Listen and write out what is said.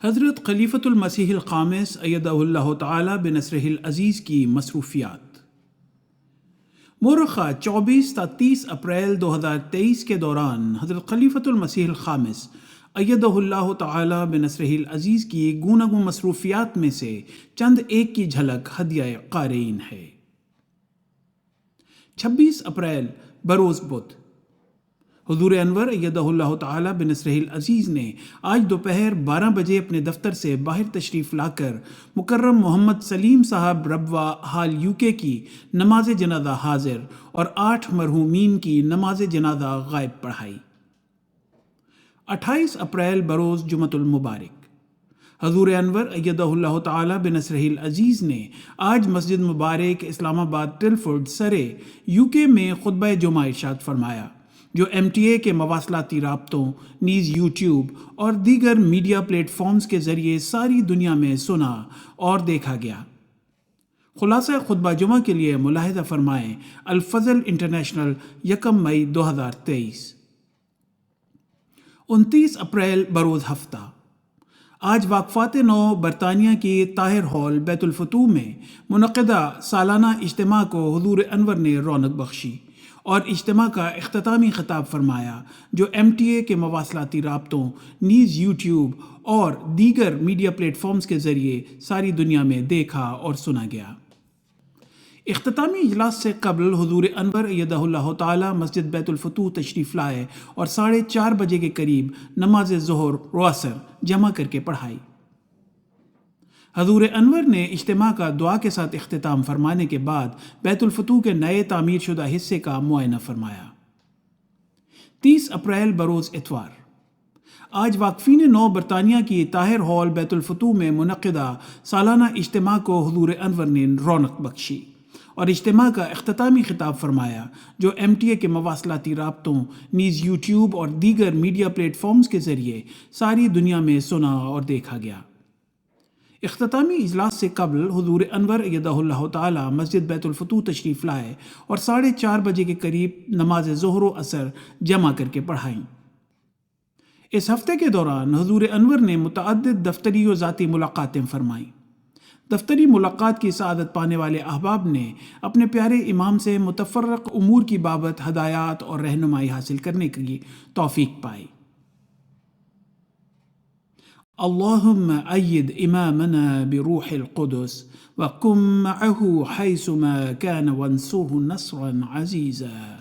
حضرت خلیفۃ المسیح الخامس ایدہ اللہ تعالی بنصرہ العزیز کی مصروفیات۔ مورخہ 24 تا 30 اپریل 2023 کے دوران حضرت خلیفۃ المسیح الخامس ایدہ اللہ تعالی بنصرہ العزیز کی گوناگون مصروفیات میں سے چند ایک کی جھلک ہدیہ قارئین ہے۔ 26 اپریل بروز بدھ، حضور انور ایدہ اللہ تعالی بنصرہ العزیز نے آج دوپہر 12 بجے اپنے دفتر سے باہر تشریف لا کر مکرم محمد سلیم صاحب ربوہ ہال UK کی نماز جنازہ حاضر اور 8 مرحومین کی نماز جنازہ غائب پڑھائی۔ 28 اپریل بروز جمعۃ المبارک، حضور انور ایدہ اللہ تعالی بنصرہ العزیز نے آج مسجد مبارک اسلام آباد ٹلفورڈ سرے UK میں خطبہ جمعہ ارشاد فرمایا، جو MTA کے مواصلاتی رابطوں نیز YouTube اور دیگر میڈیا پلیٹ فارمز کے ذریعے ساری دنیا میں سنا اور دیکھا گیا۔ خلاصہ خطبہ جمعہ کے لیے ملاحظہ فرمائیں الفضل انٹرنیشنل، 1 مئی 2023۔ 29 اپریل بروز ہفتہ، آج واقفات نو برطانیہ کی طاہر ہال بیت الفتوح میں منعقدہ سالانہ اجتماع کو حضور انور نے رونق بخشی اور اجتماع کا اختتامی خطاب فرمایا، جو MTA کے مواصلاتی رابطوں نیز YouTube اور دیگر میڈیا پلیٹ فارمز کے ذریعے ساری دنیا میں دیکھا اور سنا گیا۔ اختتامی اجلاس سے قبل حضور انور ایدہ اللہ تعالی مسجد بیت الفتوح تشریف لائے اور 4:30 بجے کے قریب نماز ظہر رواسر جمع کر کے پڑھائی۔ حضور انور نے اجتماع کا دعا کے ساتھ اختتام فرمانے کے بعد بیت الفتوح کے نئے تعمیر شدہ حصے کا معائنہ فرمایا۔ 30 اپریل بروز اتوار، آج واقفین نو برطانیہ کی طاہر ہال بیت الفتوح میں منعقدہ سالانہ اجتماع کو حضور انور نے رونق بخشی اور اجتماع کا اختتامی خطاب فرمایا، جو MTA کے مواصلاتی رابطوں نیز YouTube اور دیگر میڈیا پلیٹ فارمز کے ذریعے ساری دنیا میں سنا اور دیکھا گیا۔ اختتامی اجلاس سے قبل حضور انور ایدہ اللہ تعالی مسجد بیت الفتوح تشریف لائے اور 4:30 بجے کے قریب نماز ظہر و عصر جمع کر کے پڑھائیں۔ اس ہفتے کے دوران حضور انور نے متعدد دفتری و ذاتی ملاقاتیں فرمائیں۔ دفتری ملاقات کی سعادت پانے والے احباب نے اپنے پیارے امام سے متفرق امور کی بابت ہدایات اور رہنمائی حاصل کرنے کی توفیق پائی۔ اللہم اید امامنا بروح القدس وقم معه حیثما کان وانصره نصرا عزیزا۔